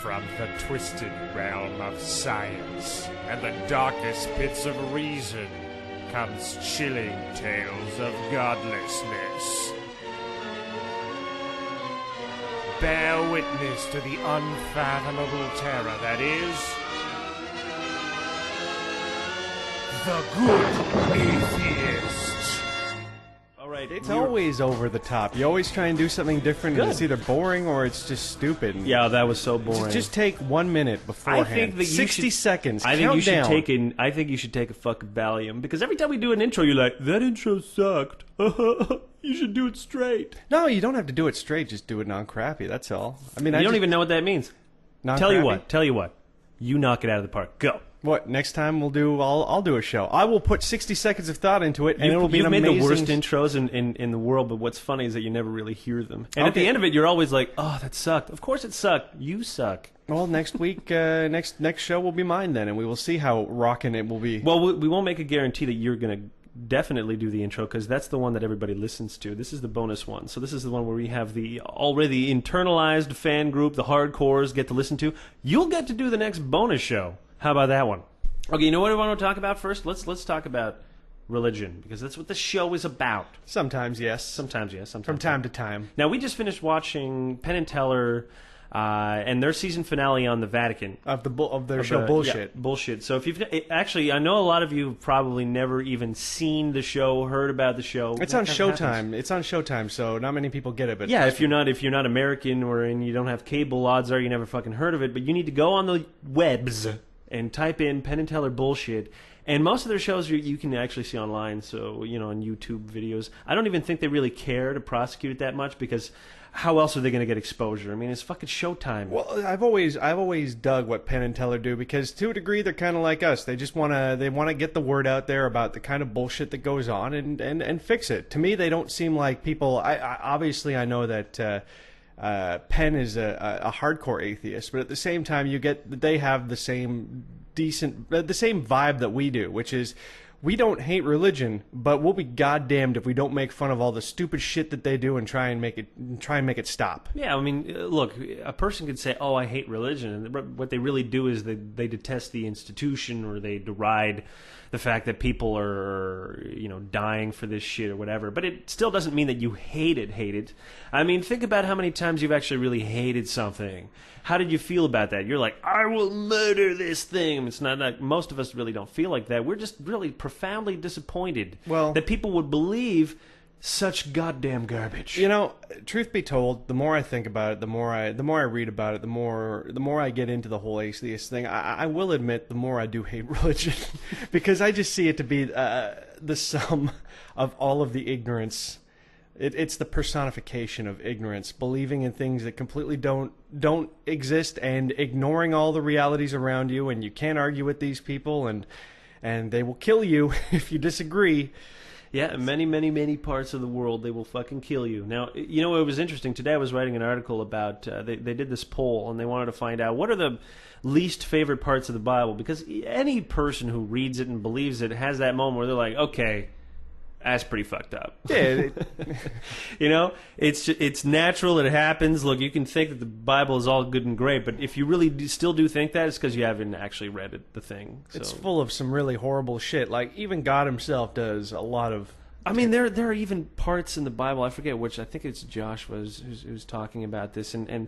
From the twisted realm of science and the darkest pits of reason comes chilling tales of godlessness. Bear witness to the unfathomable terror that is the Good Atheist. It's always over the top. You always try and do something different, and it's either boring or it's just stupid. Yeah, that was so boring. Just take 1 minute beforehand. I think that 60 seconds. I think you should down. I think you should take a fucking Valium, because every time we do an intro, you're like, "That intro sucked." You should do it straight. No, you don't have to do it straight. Just do it non-crappy. That's all. I mean, you don't even know what that means. Tell you what. You knock it out of the park. Go. What, next time we'll do, I'll do a show. I will put 60 seconds of thought into it, and it'll be an amazing... You've made the worst intros in the world, but what's funny is that you never really hear them. And at the end of it, you're always like, "Oh, that sucked." Of course it sucked. You suck. Well, next week, next show will be mine then, and we will see how rockin' it will be. Well, we won't make a guarantee that you're going to definitely do the intro, because that's the one that everybody listens to. This is the bonus one. So this is the one where we have the already internalized fan group, the hardcores, get to listen to. You'll get to do the next bonus show. How about that one? Okay, you know what I want to talk about first? Let's talk about religion, because that's what the show is about. Sometimes, yes. Sometimes, yes. Sometimes from time to time. Now, we just finished watching Penn Teller and their season finale on the Vatican. Of their show Bullshit. Yeah, Bullshit. So if you've... Actually, I know a lot of you have probably never even seen the show, heard about the show. It's on Showtime. It's on Showtime, so not many people get it. But yeah, if you're not American and you don't have cable, odds are you never fucking heard of it. But you need to go on the webs and type in Penn and Teller Bullshit. And most of their shows you can actually see online, so, on YouTube videos. I don't even think they really care to prosecute it that much, because how else are they going to get exposure? I mean, it's fucking Showtime. Well, I've always dug what Penn and Teller do, because to a degree they're kind of like us. They just want to get the word out there about the kind of bullshit that goes on and fix it. To me, they don't seem like people. Obviously I know that Penn is a hardcore atheist, but at the same time, they have the same vibe that we do, which is we don't hate religion, but we'll be goddamned if we don't make fun of all the stupid shit that they do and try and make it stop. Yeah, I mean, look, a person could say, "Oh, I hate religion," and what they really do is they detest the institution, or they deride the fact that people are, dying for this shit or whatever. But it still doesn't mean that you hate it. I mean, think about how many times you've actually really hated something. How did you feel about that? You're like, "I will murder this thing." It's not like most of us really don't feel like that. We're just really profoundly disappointed that people would believe such goddamn garbage. Truth be told, the more I think about it, the more I read about it, the more I get into the whole atheist thing. I will admit, the more I do hate religion, because I just see it to be the sum of all of the ignorance. It's the personification of ignorance, believing in things that completely don't exist, and ignoring all the realities around you. And you can't argue with these people, and they will kill you if you disagree. Yeah, in many, many, many parts of the world, they will fucking kill you. Now, it was interesting. Today I was writing an article about, they did this poll, and they wanted to find out what are the least favorite parts of the Bible, because any person who reads it and believes it has that moment where they're like, "Okay, that's pretty fucked up." Yeah. It's natural, it happens. Look, you can think that the Bible is all good and great, but if you really still do think that, it's because you haven't actually read the thing. So. It's full of some really horrible shit. Like, even God himself does a lot of... I mean, there are even parts in the Bible, I forget which, I think it's Josh who's talking about this, and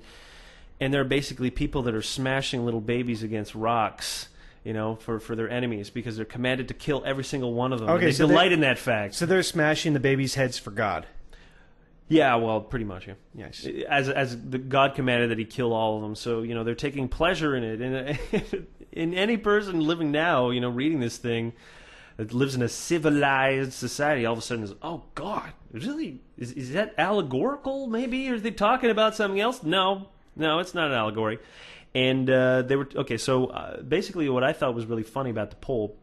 there are basically people that are smashing little babies against rocks, for their enemies, because they're commanded to kill every single one of them. Okay, they delight in that fact. So they're smashing the babies' heads for God. Yeah, well, pretty much, yeah. Yes. As the God commanded that he kill all of them. So, they're taking pleasure in it. And in any person living now, reading this thing that lives in a civilized society, all of a sudden is, "Oh, God, really? Is that allegorical, maybe? Or are they talking about something else?" No, it's not an allegory. And they were... Okay, so basically what I thought was really funny about the poll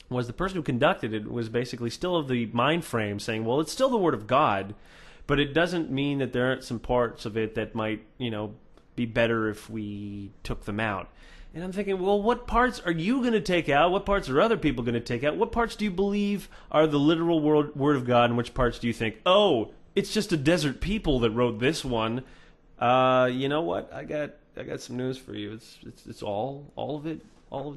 was the person who conducted it was basically still of the mind frame saying, well, it's still the Word of God, but it doesn't mean that there aren't some parts of it that might, be better if we took them out. And I'm thinking, well, what parts are you going to take out? What parts are other people going to take out? What parts do you believe are the literal Word of God, and which parts do you think, oh, it's just a desert people that wrote this one? You know what? I got some news for you. It's all of it.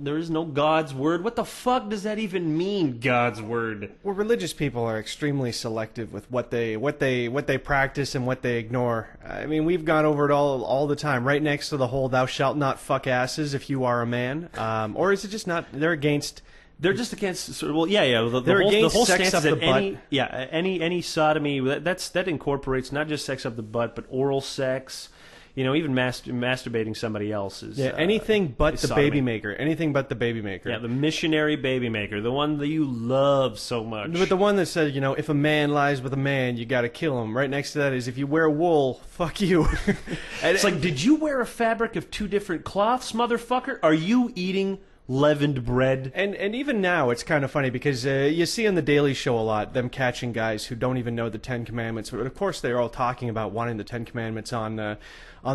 There is no God's word. What the fuck does that even mean, God's word? Well, religious people are extremely selective with what they practice and what they ignore. I mean, we've gone over it all the time. Right next to the whole "thou shalt not fuck asses if you are a man," or is it just not? They're against. They're just against. Well, yeah. The whole sex stance up is that any sodomy that incorporates not just sex up the butt, but oral sex. You know, even masturbating somebody else is... Yeah, anything but the sodomy. baby maker. Anything but the baby maker. Yeah, the missionary baby maker. The one that you love so much. But the one that says, you know, if a man lies with a man, you gotta kill him. Right next to that is, if you wear wool, fuck you. It's like, did you wear a fabric of 2 different cloths, motherfucker? Are you eating leavened bread? And even now, it's kind of funny because you see on the Daily Show a lot them catching guys who don't even know the 10 Commandments. But of course, they're all talking about wanting the 10 Commandments on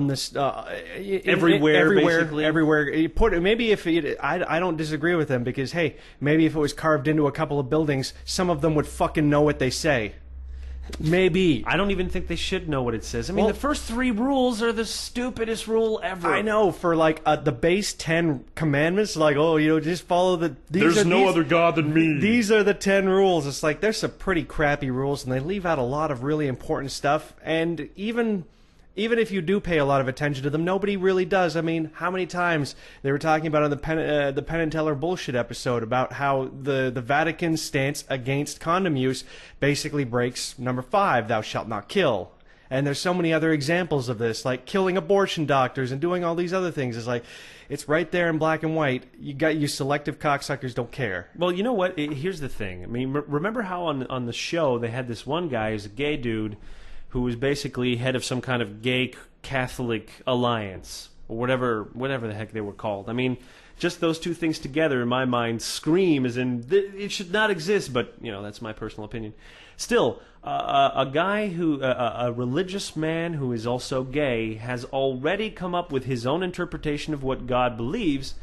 this everywhere, basically. Everywhere. You put maybe if I don't disagree with them because hey, maybe if it was carved into a couple of buildings, some of them would fucking know what they say. Maybe. I don't even think they should know what it says. I mean, the first 3 rules are the stupidest rule ever. I know, for like the base 10 commandments, like, oh, you know, just follow the... There's no other God than me. These are the 10 rules. It's like, there's some pretty crappy rules, and they leave out a lot of really important stuff, and even if you do pay a lot of attention to them, nobody really does. I mean, how many times they were talking about on the Penn Teller bullshit episode about how the Vatican's stance against condom use basically breaks number 5, thou shalt not kill. And there's so many other examples of this, like killing abortion doctors and doing all these other things. It's like, it's right there in black and white. You selective cocksuckers don't care. Well, you know what? Here's the thing. I mean, remember how on the show they had this one guy who's a gay dude who was basically head of some kind of gay Catholic alliance, or whatever the heck they were called. I mean, just those 2 things together, in my mind, scream as in, it should not exist, but, you know, that's my personal opinion. Still, a guy a religious man who is also gay has already come up with his own interpretation of what God believes,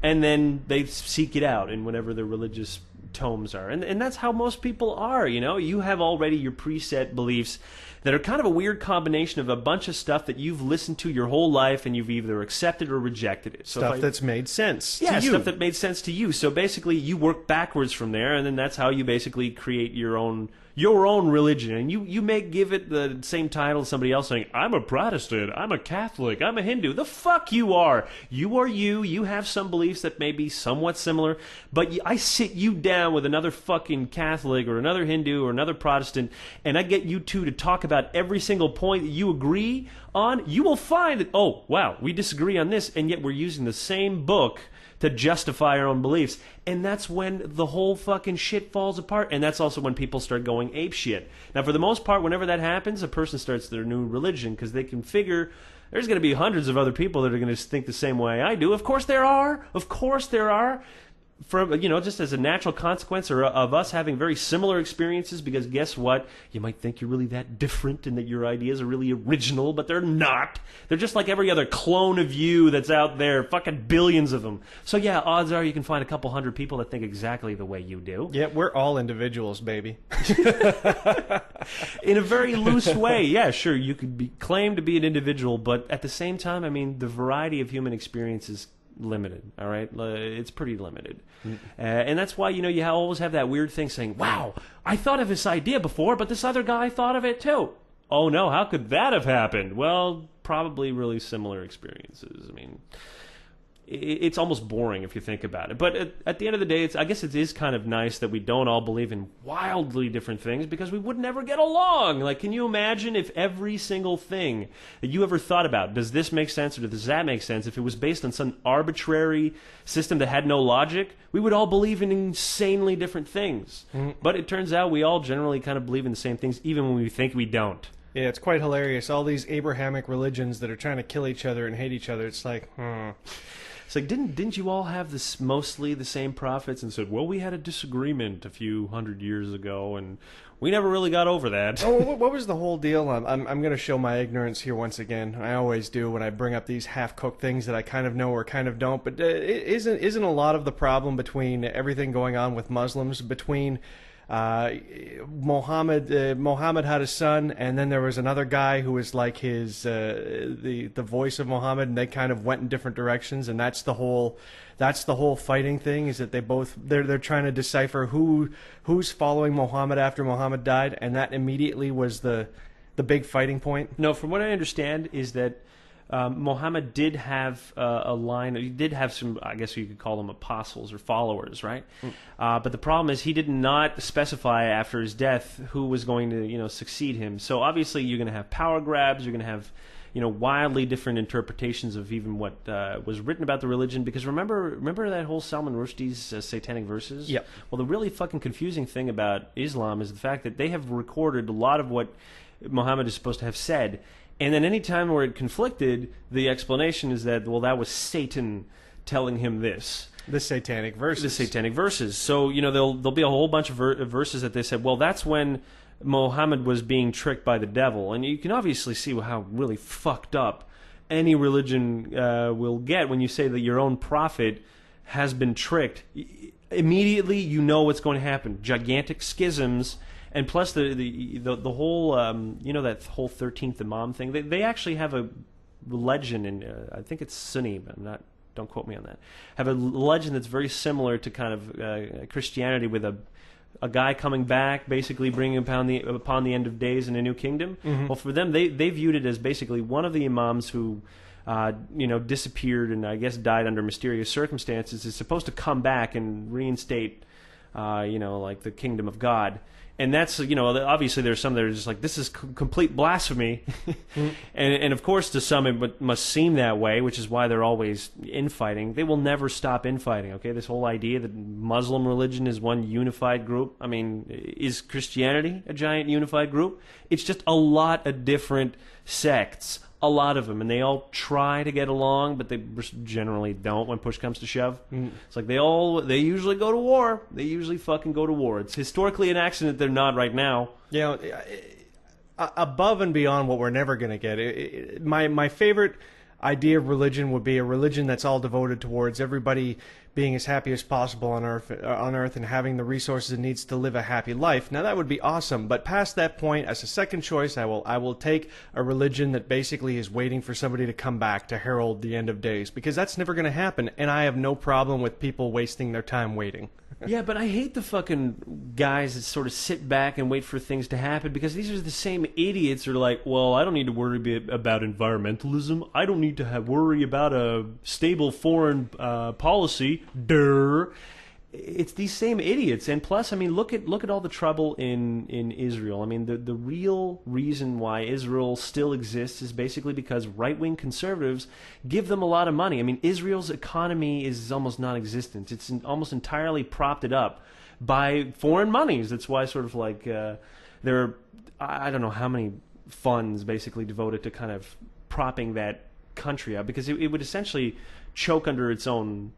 and then they seek it out in whatever their religious tomes are. And that's how most people are, you know? You have already your preset beliefs that are kind of a weird combination of a bunch of stuff that you've listened to your whole life and you've either accepted or rejected it. So stuff that's made sense to you. Yeah, stuff that made sense to you. So basically you work backwards from there, and then that's how you basically create your own religion. And you may give it the same title as somebody else saying, I'm a Protestant, I'm a Catholic, I'm a Hindu. The fuck you are. You are you. You have some beliefs that may be somewhat similar, but I sit you down with another fucking Catholic or another Hindu or another Protestant, and I get you 2 to talk about every single point that you agree on. You will find that, oh, wow, we disagree on this, and yet we're using the same book to justify our own beliefs. And that's when the whole fucking shit falls apart. And that's also when people start going apeshit. Now, for the most part, whenever that happens, a person starts their new religion because they can figure there's going to be hundreds of other people that are going to think the same way I do. Of course there are. Of course there are. From, you know, just as a natural consequence of us having very similar experiences, because guess what? You might think you're really that different and that your ideas are really original, but they're not. They're just like every other clone of you that's out there, fucking billions of them. So yeah, odds are you can find a couple hundred people that think exactly the way you do. Yeah, we're all individuals, baby. In a very loose way, yeah, sure, you could claim to be an individual, but at the same time, I mean, the variety of human experiences limited, all right? It's pretty limited. And that's why, you know, you always have that weird thing saying, wow, I thought of this idea before, but this other guy thought of it too. Oh no, how could that have happened? Well, probably really similar experiences. I mean, it's almost boring if you think about it. But at the end of the day, I guess it is kind of nice that we don't all believe in wildly different things, because we would never get along. Like, can you imagine if every single thing that you ever thought about, does this make sense or does that make sense, if it was based on some arbitrary system that had no logic? We would all believe in insanely different things. Mm-hmm. But it turns out we all generally kind of believe in the same things, even when we think we don't. Yeah, it's quite hilarious. All these Abrahamic religions that are trying to kill each other and hate each other, it's like, It's like, didn't you all have this mostly the same prophets? And said, well, we had a disagreement a few hundred years ago, and we never really got over that. Oh, what was the whole deal? I'm going to show my ignorance here once again. I always do when I bring up these half-cooked things that I kind of know or kind of don't. But isn't a lot of the problem between everything going on with Muslims between Muhammad had a son, and then there was another guy who was like his the voice of Muhammad, and they kind of went in different directions, and that's the whole fighting thing, is that they're trying to decipher who's following Muhammad after Muhammad died, and that immediately was the big fighting point. No, from what I understand is that Muhammad did have a line. He did have some, I guess you could call them apostles or followers, right? But the problem is he did not specify after his death who was going to, succeed him. So obviously you're going to have power grabs. You're going to have, wildly different interpretations of even what was written about the religion. Because remember that whole Salman Rushdie's satanic verses? Yep. Well, the really fucking confusing thing about Islam is the fact that they have recorded a lot of what Muhammad is supposed to have said. And then any time where it conflicted, the explanation is that, well, that was Satan telling him this. The satanic verses. The satanic verses. So, there'll be a whole bunch of verses that they said, well, that's when Muhammad was being tricked by the devil. And you can obviously see how really fucked up any religion will get when you say that your own prophet has been tricked. Immediately, you know what's going to happen. Gigantic schisms. And plus the whole that whole 13th Imam thing, they actually have a legend, and I think it's Sunni, but don't quote me on that. Have a legend that's very similar to kind of Christianity, with a guy coming back, basically bringing upon the end of days in a new kingdom. Mm-hmm. Well, for them, they viewed it as basically one of the imams who disappeared and I guess died under mysterious circumstances is supposed to come back and reinstate like the kingdom of God. And that's, obviously there's some that are just like, this is complete blasphemy. and of course, to some it must seem that way, which is why they're always infighting. They will never stop infighting, okay? This whole idea that Muslim religion is one unified group. I mean, is Christianity a giant unified group? It's just a lot of different sects. A lot of them, and they all try to get along, but they generally don't when push comes to shove. It's like they usually go to war. They usually fucking go to war. It's historically an accident they're not right now. Above and beyond what we're never going to get, my favorite idea of religion would be a religion that's all devoted towards everybody being as happy as possible on Earth and having the resources it needs to live a happy life. Now that would be awesome, but past that point, as a second choice, I will take a religion that basically is waiting for somebody to come back to herald the end of days, because that's never going to happen, and I have no problem with people wasting their time waiting. Yeah, but I hate the fucking guys that sort of sit back and wait for things to happen, because these are the same idiots who are like, well, I don't need to worry about environmentalism. I don't need to worry about a stable foreign policy. Durr. It's these same idiots. And plus, I mean, look at all the trouble in Israel. I mean, the real reason why Israel still exists is basically because right-wing conservatives give them a lot of money. I mean, Israel's economy is almost non-existent. It's almost entirely propped it up by foreign monies. That's why sort of like there are, I don't know how many funds basically devoted to kind of propping that country up, because it would essentially choke under its own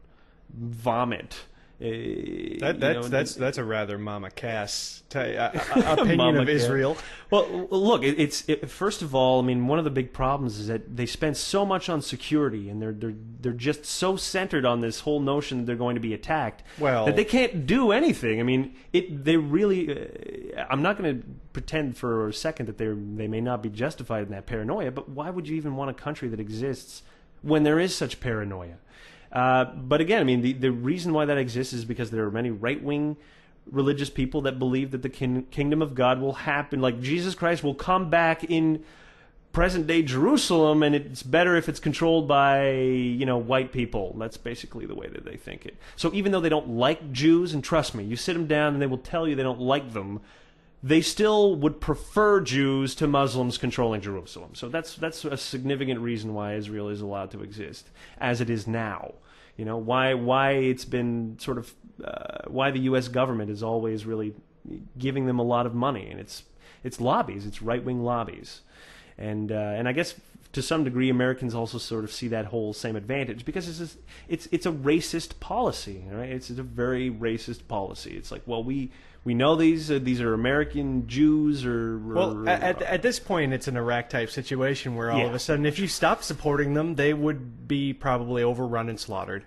vomit. That's a rather Mama Cass opinion Mama of Israel. Well, look, it's first of all, I mean, one of the big problems is that they spend so much on security, and they're just so centered on this whole notion that they're going to be attacked, that they can't do anything. I mean, they really. I'm not going to pretend for a second that they may not be justified in that paranoia, but why would you even want a country that exists when there is such paranoia? But again, I mean, the reason why that exists is because there are many right-wing religious people that believe that the kingdom of God will happen, like Jesus Christ will come back in present-day Jerusalem, and it's better if it's controlled by, white people. That's basically the way that they think it. So even though they don't like Jews, and trust me, you sit them down and they will tell you they don't like them, they still would prefer Jews to Muslims controlling Jerusalem. So that's a significant reason why Israel is allowed to exist as it is now. Why it's been sort of why the U.S. government is always really giving them a lot of money, and it's lobbies, it's right-wing lobbies, and I guess to some degree Americans also sort of see that whole same advantage, because it's a racist policy, right? It's a very racist policy. It's like, well, we know these are American Jews, at this point it's an Iraq type situation where all of a sudden, if you stop supporting them, they would be probably overrun and slaughtered.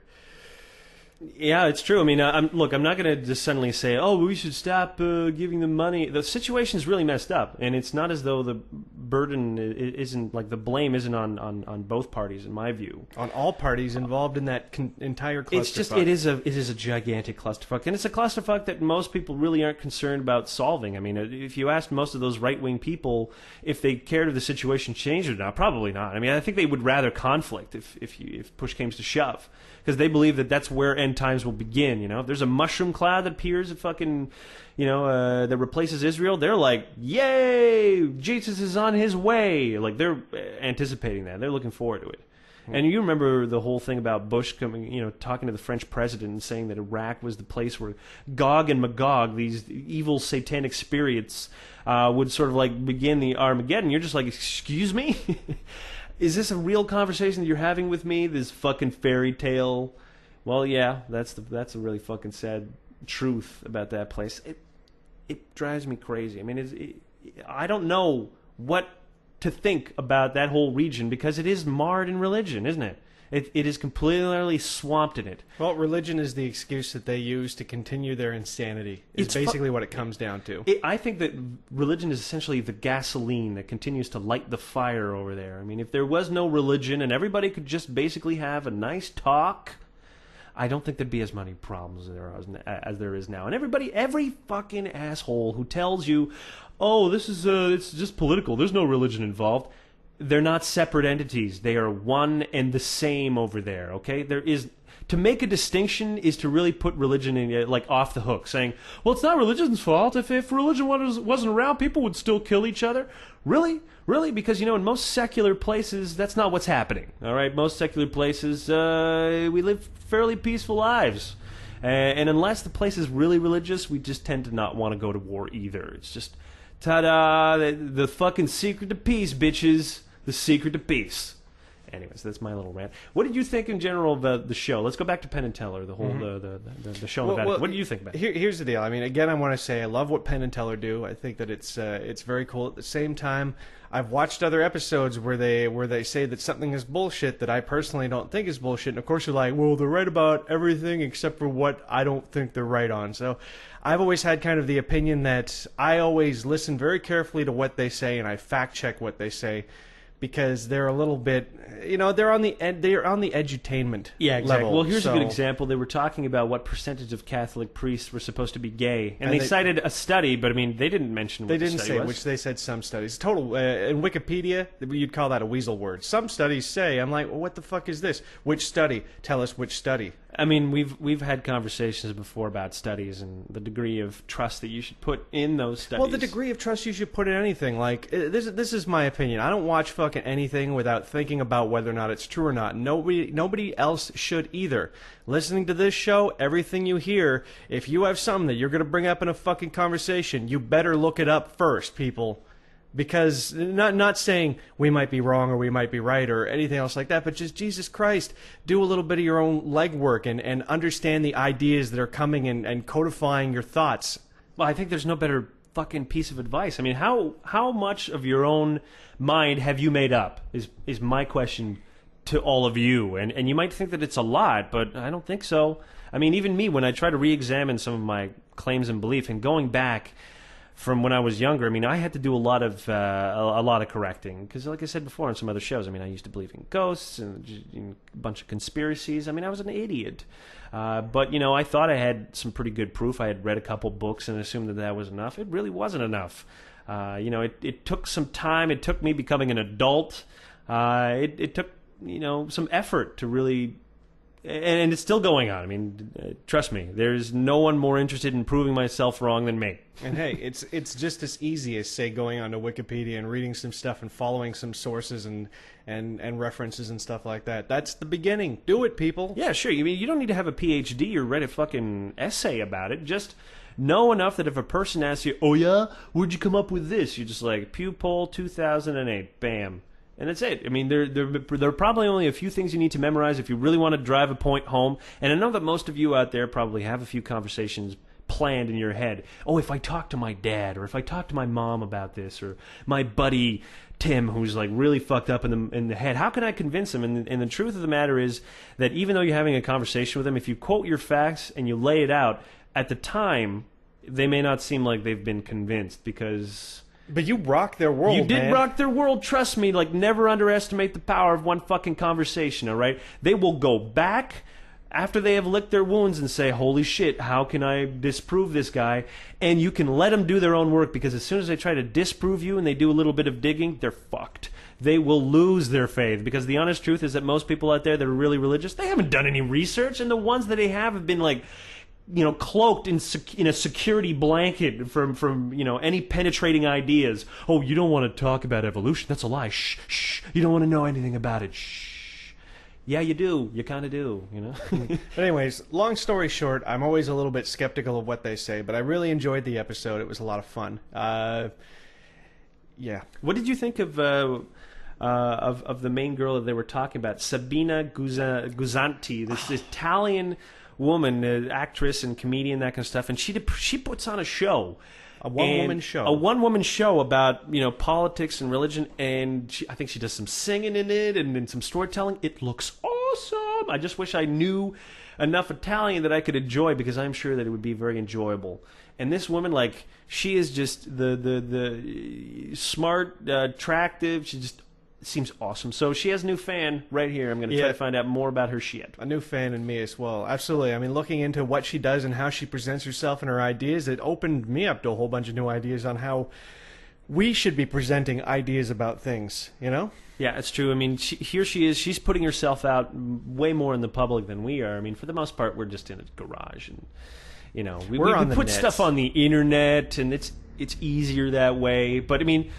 Yeah, it's true. I mean, I'm not going to just suddenly say, "Oh, we should stop giving them money." The situation's really messed up, and it's not as though the burden isn't like the blame isn't on both parties, in my view. On all parties involved in that entire clusterfuck. It's just it is a gigantic clusterfuck, and it's a clusterfuck that most people really aren't concerned about solving. I mean, if you asked most of those right-wing people if they cared if the situation changed or not, probably not. I mean, I think they would rather conflict if push came to shove, because they believe that that's where end times will begin. You know, if there's a mushroom cloud that appears at fucking, that replaces Israel, they're like, yay, Jesus is on his way. Like, they're anticipating that. They're looking forward to it. And you remember the whole thing about Bush coming, talking to the French president and saying that Iraq was the place where Gog and Magog, these evil satanic spirits, would sort of like begin the Armageddon. You're just like, excuse me? Is this a real conversation that you're having with me? This fucking fairy tale? Well, yeah, that's a really fucking sad truth about that place. It drives me crazy. I mean, I don't know what to think about that whole region, because it is marred in religion, isn't it? It is completely swamped in it. Well, religion is the excuse that they use to continue their insanity. It's basically what it comes down to. I think that religion is essentially the gasoline that continues to light the fire over there. I mean, if there was no religion and everybody could just basically have a nice talk, I don't think there'd be as many problems as there is now. And every fucking asshole who tells you, oh, this is it's just political, there's no religion involved. They're not separate entities. They are one and the same over there, okay? To make a distinction is to really put religion in, like, off the hook, saying, well, it's not religion's fault. If religion wasn't around, people would still kill each other. Really? Really? Because, in most secular places, that's not what's happening, all right? Most secular places, we live fairly peaceful lives. And unless the place is really religious, we just tend to not want to go to war either. It's just, ta-da, the fucking secret to peace, bitches. The secret to peace. Anyways, that's my little rant. What did you think in general of the show? Let's go back to Penn and Teller, the whole the show on the Vatican. What do you think about it? Here's the deal. I mean, again, I want to say I love what Penn and Teller do. I think that it's very cool. At the same time, I've watched other episodes where they say that something is bullshit that I personally don't think is bullshit. And of course, you're like, well, they're right about everything except for what I don't think they're right on. So I've always had kind of the opinion that I always listen very carefully to what they say and I fact check what they say. Because they're a little bit, they're on the edutainment level. Well, here's a good example. They were talking about what percentage of Catholic priests were supposed to be gay, and they cited a study, but I mean, they didn't mention what the study was. They didn't say which. They said some studies. Total in Wikipedia, you'd call that a weasel word. Some studies say, I'm like, well, what the fuck is this? Which study? Tell us which study. I mean, we've had conversations before about studies and the degree of trust that you should put in those studies. Well, the degree of trust you should put in anything. Like, this is my opinion. I don't watch fucking anything without thinking about whether or not it's true or not. Nobody else should either. Listening to this show, everything you hear, if you have something that you're going to bring up in a fucking conversation, you better look it up first, people. Because, not saying we might be wrong or we might be right or anything else like that, but just, Jesus Christ, do a little bit of your own legwork and understand the ideas that are coming and codifying your thoughts. Well, I think there's no better fucking piece of advice. I mean, how much of your own mind have you made up is my question to all of you. And you might think that it's a lot, but I don't think so. I mean, even me, when I try to re-examine some of my claims and belief and going back from when I was younger, I mean, I had to do a lot of correcting because, like I said before on some other shows, I mean, I used to believe in ghosts and a bunch of conspiracies. I mean, I was an idiot, but I thought I had some pretty good proof. I had read a couple books and assumed that was enough. It really wasn't enough. It took some time. It took me becoming an adult. It took some effort to really. And it's still going on. I mean, trust me, there's no one more interested in proving myself wrong than me. And hey, it's just as easy as, say, going onto Wikipedia and reading some stuff and following some sources and references and stuff like that. That's the beginning. Do it, people. Yeah, sure. I mean, you don't need to have a PhD or write a fucking essay about it. Just know enough that if a person asks you, oh yeah, where'd you come up with this? You're just like, Pew Poll 2008, bam. And that's it. I mean, there are probably only a few things you need to memorize if you really want to drive a point home. And I know that most of you out there probably have a few conversations planned in your head. Oh, if I talk to my dad, or if I talk to my mom about this, or my buddy Tim, who's like really fucked up in the head, how can I convince him? And the truth of the matter is that even though you're having a conversation with him, if you quote your facts and you lay it out, at the time, they may not seem like they've been convinced because... But you rock their world, You did man. rock their world, trust me. Like, never underestimate the power of one fucking conversation, all right? They will go back after they have licked their wounds and say, holy shit, how can I disprove this guy? And you can let them do their own work, because as soon as they try to disprove you and they do a little bit of digging, they're fucked. They will lose their faith, because the honest truth is that most people out there that are really religious, they haven't done any research, and the ones that they have been like, you know, cloaked in a security blanket from you know, any penetrating ideas. Oh, you don't want to talk about evolution. That's a lie. Shh, shh. You don't want to know anything about it. Shh. Yeah, you do. You kind of do, you know? But anyways, long story short, I'm always a little bit skeptical of what they say, but I really enjoyed the episode. It was a lot of fun. Yeah. What did you think of the main girl that they were talking about, Sabina Guzzanti, this Italian woman, actress and comedian, that kind of stuff, and she puts on a show. A one-woman show. A one-woman show about, you know, politics and religion, and I think she does some singing in it and some storytelling. It looks awesome. I just wish I knew enough Italian that I could enjoy, because I'm sure that it would be very enjoyable. And this woman, like, she is just the smart, attractive. She just seems awesome. So she has a new fan right here. I'm going to try to find out more about her shit. A new fan in me as well. Absolutely. I mean, looking into what she does and how she presents herself and her ideas, it opened me up to a whole bunch of new ideas on how we should be presenting ideas about things, you know? Yeah, it's true. I mean, here she is. She's putting herself out way more in the public than we are. I mean, for the most part, we're just in a garage, and, you know, we put stuff on the internet, and it's easier that way. But, I mean,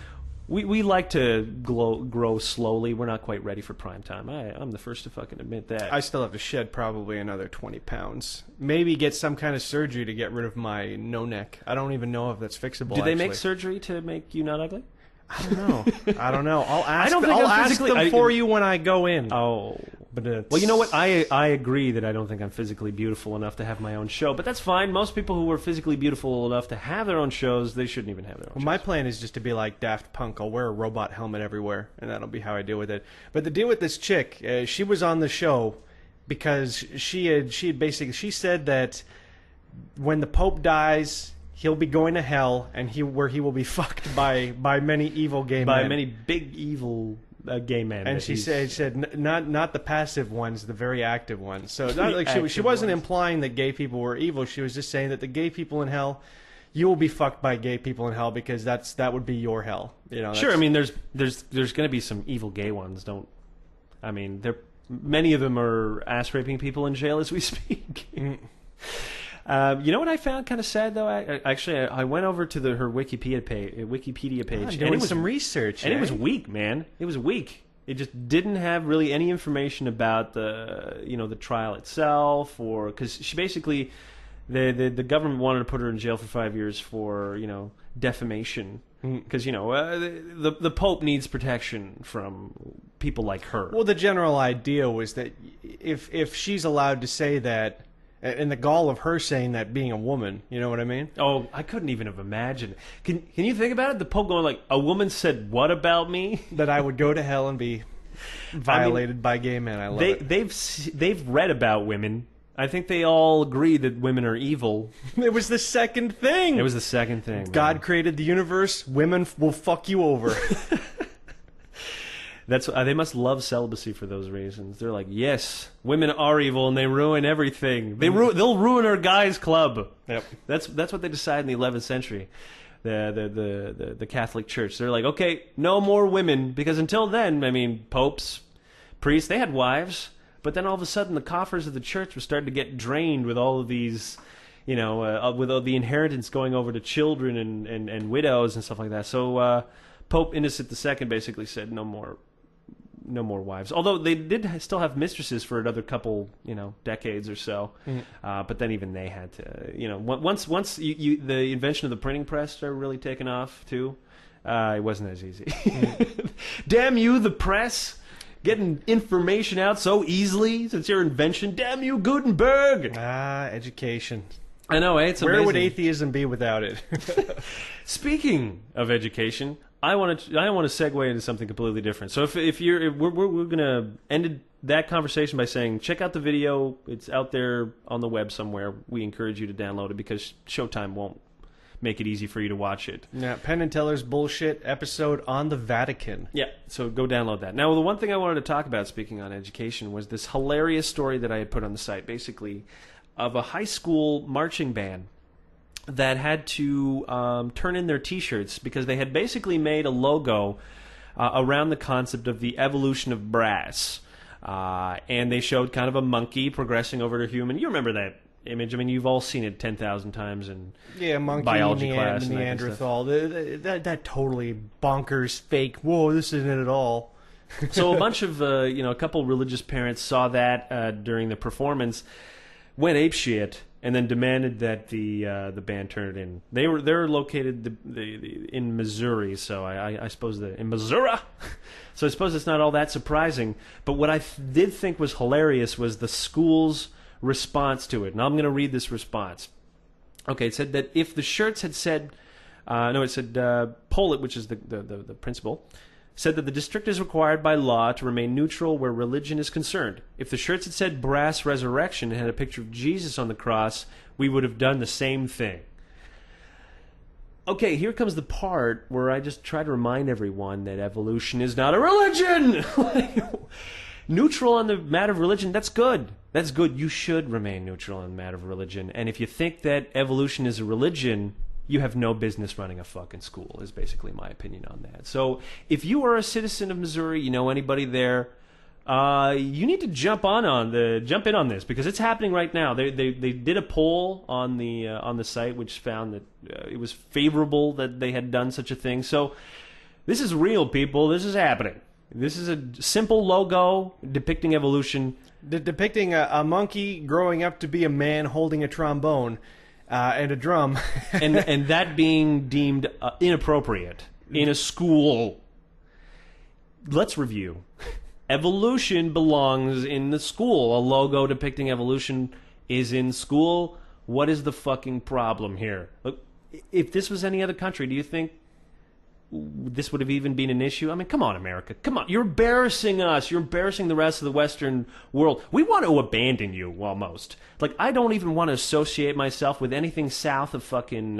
we like to grow slowly. We're not quite ready for prime time. I'm the first to fucking admit that. I still have to shed probably another 20 pounds. Maybe get some kind of surgery to get rid of my no neck. I don't even know if that's fixable. Do they make surgery to make you not ugly? I don't know. I'll ask. I'll ask them for you when I go in. Oh. But well, you know what? I agree that I don't think I'm physically beautiful enough to have my own show, but that's fine. Most people who are physically beautiful enough to have their own shows, they shouldn't even have their own shows. My plan is just to be like Daft Punk. I'll wear a robot helmet everywhere, and that'll be how I deal with it. But the deal with this chick, she was on the show because she had basically, she said that when the Pope dies, he'll be going to hell, and he will be fucked by many evil gay men. By many big evil gay men. And she said not the passive ones, the very active ones. So not like she wasn't implying that gay people were evil. She was just saying that the gay people in hell, you will be fucked by gay people in hell, because that would be your hell. You know. Sure. I mean, there's going to be some evil gay ones. Many of them are ass raping people in jail as we speak. You know what I found kind of sad, though? I went over to her Wikipedia page, and it was some research, and it was weak, man. It was weak. It just didn't have really any information about the trial itself, or because she basically the government wanted to put her in jail for 5 years for defamation, because the Pope needs protection from people like her. Well, the general idea was that if she's allowed to say that. And the gall of her saying that, being a woman, you know what I mean? Oh, I couldn't even have imagined. Can you think about it? The Pope going like, a woman said what about me? That I would go to hell and be violated by gay men. I love it. They've read about women. I think they all agree that women are evil. It was the second thing. It was the second thing. God created the universe. Women will fuck you over. They must love celibacy for those reasons. They're like, yes, women are evil and they ruin everything. They'll ruin our guys' club. Yep. That's what they decided in the 11th century. The Catholic Church. They're like, okay, no more women, because until then, I mean, popes, priests, they had wives, but then all of a sudden the coffers of the church were starting to get drained with all of these, with all the inheritance going over to children and widows and stuff like that. So Pope Innocent II basically said no more wives. Although they did still have mistresses for another couple, decades or so. But then even they had to, once the invention of the printing press started really taking off too, it wasn't as easy. Damn you, the press! Getting information out so easily since your invention. Damn you, Gutenberg! Education. I know, it's Where amazing. would atheism be without it? Speaking of education, I want to segue into something completely different. So if we're gonna end that conversation by saying, check out the video. It's out there on the web somewhere. We encourage you to download it because Showtime won't make it easy for you to watch it. Yeah, Penn and Teller's bullshit episode on the Vatican. Yeah, so go download that. Now, the one thing I wanted to talk about, speaking on education, was this hilarious story that I had put on the site, basically, of a high school marching band that had to turn in their T-shirts because they had basically made a logo around the concept of the evolution of brass. And they showed kind of a monkey progressing over to human. You remember that image? I mean, you've all seen it 10,000 times in monkey, biology class. And Neanderthal. That totally bonkers, fake. Whoa, this isn't it at all. So a bunch of, a couple religious parents saw that during the performance, went apeshit, and then demanded that the band turn it in. They're located in Missouri, so I suppose in Missouri. So I suppose it's not all that surprising. But what I did think was hilarious was the school's response to it. And I'm going to read this response. Okay, it said that if the shirts had said, Pollitt, which is the principal, said that the district is required by law to remain neutral where religion is concerned. If the shirts had said brass resurrection and had a picture of Jesus on the cross, we would have done the same thing. Okay, here comes the part where I just try to remind everyone that evolution is not a religion! Neutral on the matter of religion, that's good. That's good. You should remain neutral on the matter of religion. And if you think that evolution is a religion, you have no business running a fucking school, is basically my opinion on that. So if you are a citizen of Missouri, you know anybody there, you need to jump in on this because it's happening right now. They did a poll on the site which found that it was favorable that they had done such a thing. So this is real, people. This is happening. This is a simple logo depicting evolution. Depicting a monkey growing up to be a man holding a trombone and a drum. and that being deemed inappropriate in a school. Let's review. Evolution belongs in the school. A logo depicting evolution is in school. What is the fucking problem here? Look, if this was any other country, do you think this would have even been an issue? I mean, come on, America. Come on. You're embarrassing us. You're embarrassing the rest of the Western world. We want to abandon you, almost. Like, I don't even want to associate myself with anything south of fucking,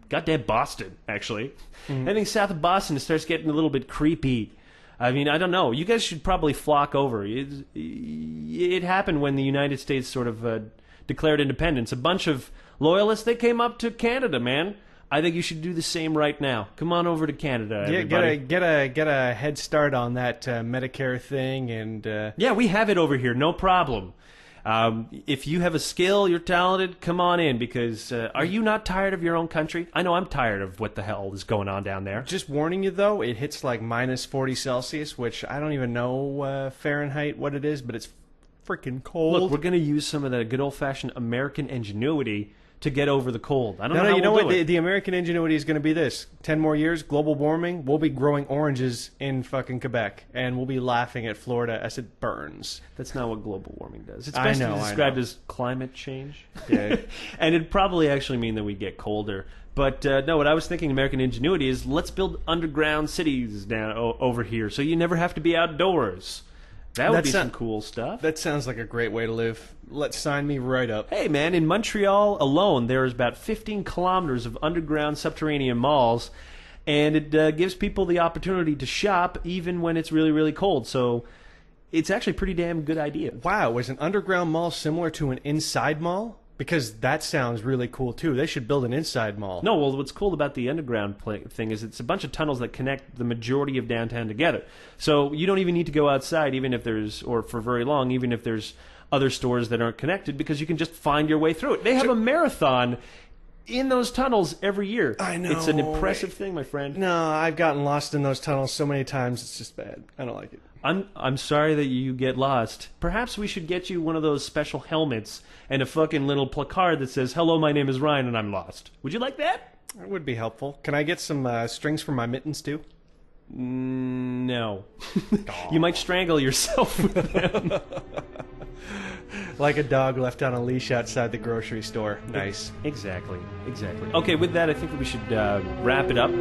goddamn Boston, actually. Mm-hmm. Anything south of Boston, it starts getting a little bit creepy. I mean, I don't know. You guys should probably flock over. It happened when the United States sort of declared independence. A bunch of loyalists, they came up to Canada, man. I think you should do the same right now. Come on over to Canada, everybody. Get a head start on that Medicare thing, and yeah, we have it over here, no problem. If you have a skill, you're talented, come on in, because are you not tired of your own country? I know I'm tired of what the hell is going on down there. Just warning you, though, it hits like minus 40 Celsius, which I don't even know Fahrenheit what it is, but it's freaking cold. Look, we're going to use some of that good old-fashioned American ingenuity to get over the cold. I don't know how you know we'll what? do it. The American ingenuity is going to be this. 10 more years, global warming, we'll be growing oranges in fucking Quebec, and we'll be laughing at Florida as it burns. That's not what global warming does. It's best described as climate change. Yeah. And it'd probably actually mean that we get colder. But no, what I was thinking American ingenuity is let's build underground cities down over here so you never have to be outdoors. That would be some cool stuff. That sounds like a great way to live. Let's sign me right up. Hey, man, in Montreal alone, there is about 15 kilometers of underground subterranean malls, and it gives people the opportunity to shop even when it's really, really cold. So it's actually a pretty damn good idea. Wow, is an underground mall similar to an inside mall? Because that sounds really cool, too. They should build an inside mall. No, well, what's cool about the underground thing is it's a bunch of tunnels that connect the majority of downtown together. So you don't even need to go outside, even if there's, or for very long, even if there's other stores that aren't connected, because you can just find your way through it. They have a marathon in those tunnels every year. I know. It's an impressive thing, my friend. No, I've gotten lost in those tunnels so many times, it's just bad. I don't like it. I'm sorry that you get lost. Perhaps we should get you one of those special helmets and a fucking little placard that says, "Hello, my name is Ryan and I'm lost." Would you like that? That would be helpful. Can I get some strings for my mittens, too? No. You might strangle yourself with them. Like a dog left on a leash outside the grocery store. Nice. Exactly. Okay, with that, I think that we should wrap it up.